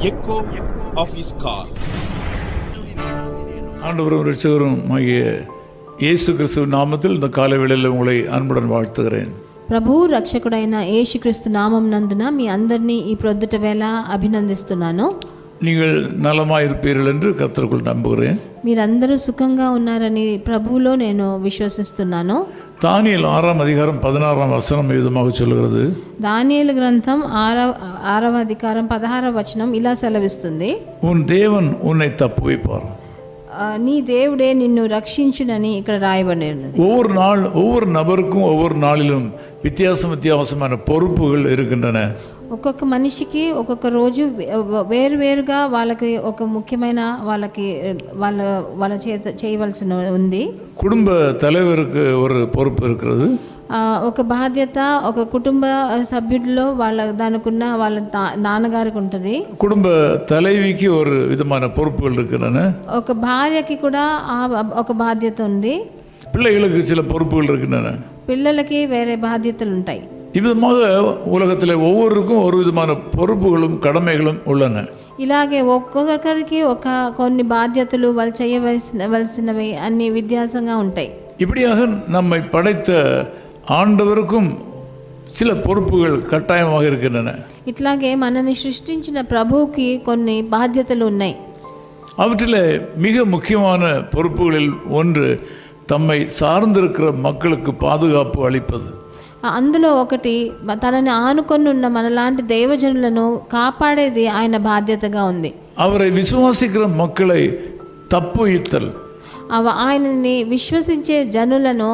echo of his call. ஆண்டவரும் இரட்சகரும் ஆகிய இயேசு கிறிஸ்துவின் நாமத்தில் இந்த காலை வேளையில் உங்களை அன்புடன் வாழ்த்துகிறேன். ప్రభు రక్షకుడైన యేసుక్రీస్తు నామం నందున మీ అందరినీ ఈ ప్రొద్దుట వేళ అభినందిస్తున్నాను. நீங்கள் நலமாயிருப்பீர்கள் என்று கர்த்தருக்குள் நம்புகிறேன். మీరందరూ సుఖంగా ఉన్నారని ప్రభువులో నేను విశ్వసిస్తున్నాను. தானியேல் 6ஆம் அதிகாரம் 16ஆம் வசனம் விதமாக சொல்கிறது. దానియేలు గ్రంథం 6వ అధికారం 16వ వచనం ఇలా సెలవిస్తుంది. உன் தேவன் உன்னை தப்புவிப்பார். నీ దేవుడే నిన్ను రక్షించునని ఇక్కడ రాయబడి ఉన్నది. ஒவ்வொரு நபருக்கும் ஒவ்வொரு நாளிலும் வித்தியாசமான பொறுப்புகள் இருக்கின்றன. ఒక్కొక్క మనిషికి ఒక్కొక్క రోజు వేరువేరుగా వాళ్ళకి ఒక ముఖ్యమైన వాళ్ళ చేత చేయవలసిన ఉంది. குடும்ப தலைவருக்கு ஒரு பொறுப்பு இருக்கிறது. ఒక బాధ్యత ఒక కుటుంబ సభ్యుల్లో దానికున్న వాళ్ళ నాన్నగారికి ఉంటుంది. குடும்ப தலைவிக்கு ஒரு விதமான பொறுப்புகள் இருக்கின்றன. ఒక భార్యకి కూడా ఒక బాధ్యత ఉంది. பிள்ளைகளுக்கு சில பொறுப்புகள் இருக்கின்றன. పిల్లలకి వేరే బాధ్యతలు ఉంటాయి. இவ்விதமாக உலகத்தில் ஒவ்வொருக்கும் ஒரு விதமான பொறுப்புகளும் கடமைகளும் உள்ளன. ఇలాగే ఒక్కొక్కరికి కొన్ని బాధ్యతలు వాళ్ళు చేయవలసినవి అన్ని వ్యత్యాసంగా ఉంటాయి. இப்படியாக நம்மை படைத்த ஆண்டவருக்கும் சில பொறுப்புகள் கட்டாயமாக இருக்கின்றன. ఇట్లాగే మనని సృష్టించిన ప్రభువుకి కొన్ని బాధ్యతలు ఉన్నాయి. அவற்றில் மிக முக்கியமான பொறுப்புகளில் ஒன்று தம்மை சார்ந்திருக்கிற மக்களுக்கு பாதுகாப்பு அளிப்பது. అందులో ఒకటి తనని ఆనుకొని ఉన్న మనలాంటి దైవజనులను కాపాడేది ఆయన బాధ్యతగా ఉంది. அவரை விசுவாசிக்கிற மக்களை தப்புவித்தல். ఆయనని విశ్వసించే జనులను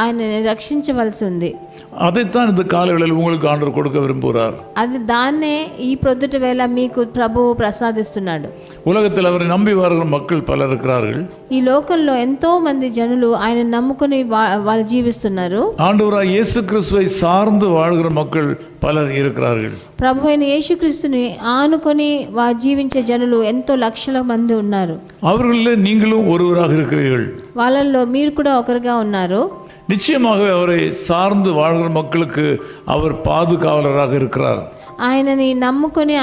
ఆయనని రక్షించవలసి ఉంది. அதைத்தான் இந்த காலங்களில் உங்களுக்கு ஆண்டவர் கொடுக்க விரும்புகிறார். దాన్నే ఈ ప్రొద్దుట వేళ మీకు ప్రభువు ప్రసాదిస్తున్నాడు. உலகத்தில் அவரை நம்பி வருகிற மக்கள் பலர் இருக்கிறார்கள். ఈ లోకంలో ఎంతో మంది జనులు ఆయన నమ్ముకుని వాళ్ళు జీవిస్తున్నారు. ஆண்டவராய் இயேசு கிறிஸ்துவை சார்ந்து வாழ்கிற மக்கள் பலர் இருக்கிறார்கள். ప్రభు అయిన యేసుక్రీస్తుని ఆనుకొని జీవించే జనులు ఎంతో లక్షల మంది ఉన్నారు. அவர்களில் நீங்களும் ஒருவராக இருக்கிறீர்கள். వాళ్ళల్లో మీరు కూడా ఒకరుగా ఉన్నారు. நிச்சயமாக அவரை சார்ந்து வாழ்கிற மக்களுக்கு அவர் பாதுகாவலராக இருக்கிறார். ఆయనని నమ్ముకొని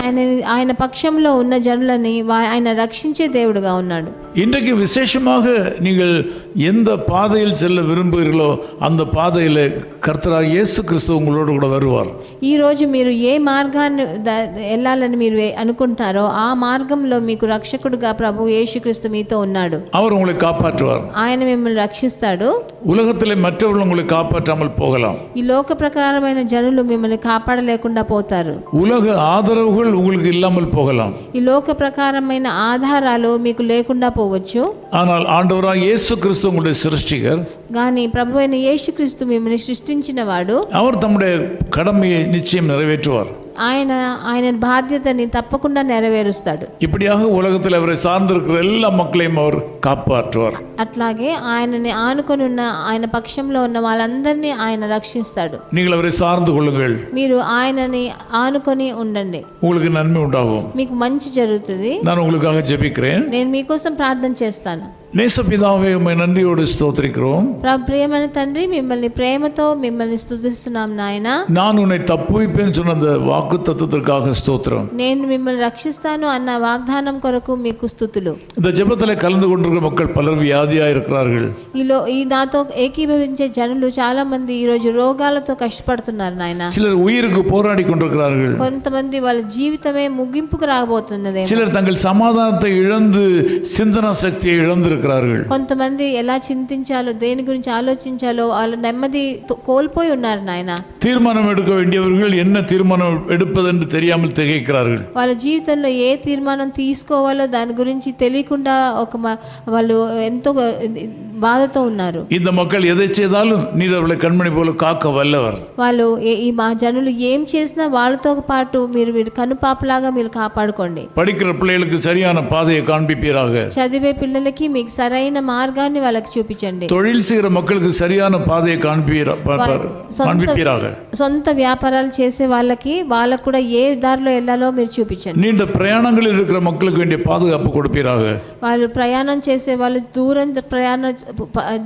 ఆయన పక్షంలో ఉన్న జనులని ఆయన రక్షించే దేవుడుగా ఉన్నాడు. இன்றைக்கு விசேஷமாக நீங்கள் எந்த பாதையில் செல்ல விரும்புகிறீர்களோ அந்த பாதையில் கர்த்தராகிய இயேசு கிறிஸ்து உங்களோடு கூட வருவார். ఈరోజు మీరు ఏ మార్గాన్ని వెళ్ళాలని మీరు అనుకుంటారో ఆ మార్గంలో మీకు రక్షకుడుగా ప్రభు యేసుక్రీస్తు మీతో ఉన్నాడు. அவர் உங்களை காப்பாற்றுவார். ఆయన మిమ్మల్ని రక్షిస్తాడు. உலகத்திலே மற்றவர்கள் உங்களை காப்பாற்றாமல் போகலாம். ఈ లోక ప్రకారమైన జనులు మిమ్మల్ని కాపాడలేకుండా పోతారు. உலக ஆதரவுகள் உங்களுக்கு இல்லாமல் போகலாம். ఈ లోక ప్రకారమైన ఆధారాలు మీకు లేకుండా పోవచ్చు. ஆனால் ஆண்டவராகிய இயேசு கிறிஸ்து உங்களுடைய சிருஷ்டிகர். కానీ ప్రభు అయిన యేసుక్రీస్తు మిమ్మల్ని సృష్టించిన వాడు. அவர் தம்முடைய கடமையை நிச்சயம் நிறைவேற்றுவார். ఆయన బాధ్యతని తప్పకుండా నెరవేరుస్తాడు. இப்படியாக உலகத்தில் அவரை சார்ந்திருக்கிற எல்லா மக்களையும் அவர் காப்பாற்றுவார். అట్లాగే ఆయనని ఆనుకొని ఉన్న ఆయన పక్షంలో ఉన్న వాళ్ళందరినీ ఆయన రక్షిస్తాడు. நீங்கள் அவரை சார்ந்து கொள்ளுங்கள். మీరు ఆయనని ఆనుకొని ఉండండి. உங்களுக்கு நன்மை உண்டாகும். మీకు మంచి జరుగుతుంది. நான் உங்களுக்காக ஜெபிக்கிறேன். నేను మీకోసం ప్రార్థన చేస్తాను. நேசபிதாவே உம்மை நன்றியோடு ஸ்தோத்திரிக்கிறோம். ప్రియమైన తండ్రి మిమ్మల్ని ప్రేమతో మిమ్మల్ని స్తుతిస్తున్నాం నాయన. நான் உன்னை தப்புவிப்பேன்னு சொன்ன அந்த வாக்கு தத்துவத்திற்காக ஸ்தோத்திரம். నేను మిమ్మల్ని రక్షిస్తాను అన్న వాగ్దానం కొరకు మీకు స్తుతులు. இந்த ஜெபத்தில் கலந்து கொண்டிருக்கிற மக்கள் பலர் வியாதியா இருக்கிறார்கள். ఈ నాతో ఏకీభవించే జనులు చాలా మంది ఈ రోజు రోగాలతో కష్టపడుతున్నారు నాయన. சிலர் உயிருக்கு போராடி கொண்டிருக்கிறார்கள். కొంతమంది వాళ్ళ జీవితమే ముగింపుకు రాబోతున్నది. சிலர் தங்கள் சமாதானத்தை இழந்து சிந்தனா சக்தியை இழந்து కొంతమంది ఎలా చింతించాలో దేని గురించి ఆలోచించాలో వాళ్ళ నెమ్మది కోల్పోయి ఉన్నారు నాయన. தீர்மானம் எடுக்க வேண்டியவர்கள் என்ன தீர்மானம் எடுப்பதென்று தெரியாமல் திகைக்கிறார்கள். వాళ్ళ జీవితంలో ఏ తీర్మానం తీసుకోవాలో దాని గురించి తెలియకుండా వాళ్ళు ఎంతో బాధతో ఉన్నారు. இந்த மக்கள் எதை செய்தாலும் நீர் அவர்களை கண்மணி போல காக்க வல்லவர். వాళ్ళు మా జనులు ఏం చేసినా వాళ్ళతో పాటు మీరు కనుపాపలాగా మీరు కాపాడుకోండి. படிக்கிற பிள்ளைகளுக்கு சரியான பாதையை காண்பிப்பீராக. చదివే పిల్లలకి మీకు సరైన మార్గాన్ని వాళ్ళకి చూపించండి. தொழில் செய்கிற மக்களுக்கு சரியான பாதையை காண்பிப்பீராக. సొంత వ్యాపారాలు చేసే వాళ్ళకి కూడా ఏ దారిలో వెళ్ళాలో మీరు చూపించండి. நீண்ட பிரயாணங்களில் இருக்கிற மக்களுக்கு வேண்டிய பாதுகாப்பு கொடுப்பீராக. వాళ్ళు ప్రయాణం చేసే వాళ్ళు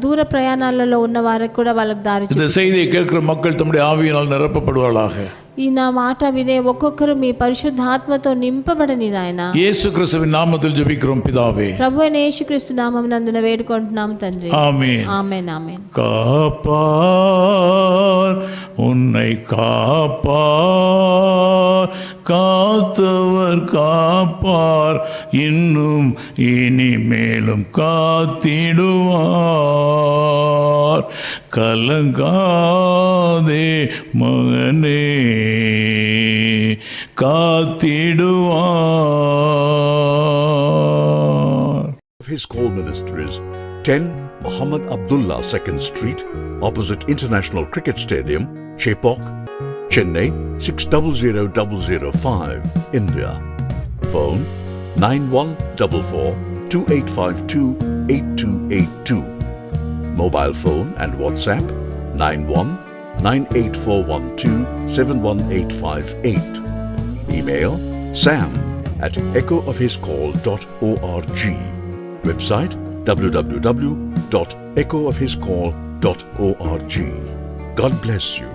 దూర ప్రయాణాలలో ఉన్న వారికి కూడా వాళ్ళకి దారి. இந்த செய்தியை கேட்கிற மக்கள் தம்முடைய ஆவியினால் நிரப்பப்படுவார்களாக. ఈ నా మాట వినే ఒక్కొక్కరు మీ పరిశుద్ధాత్మతో నింపబడని నాయన. இயேசு கிறிஸ்துவின் நாமத்தில் ஜெபிக்கிறோம் பிதாவே. ప్రభు అయిన యేసుక్రీస్తు నామమునందున వేడుకుంటున్నాం తండ్రి. ஆமென். ఆమేన్ ఆమేన్. காப்பார் உன்னை காப்பார், காத்தவர் காப்பார், இன்னும் இனிமேலும் காத்திடுவார். கலங்காதே மகனே, காத்திடுவார். His Call Ministries, 10 Muhammad Abdullah 2nd Street, opposite International Cricket Stadium, Chepauk, Chennai 600005, India. Phone 9144-2852-8282. Mobile phone and WhatsApp 91-98412-71858. Email sam@echoofhiscall.org. Website www.echoofhiscall.org. God bless you.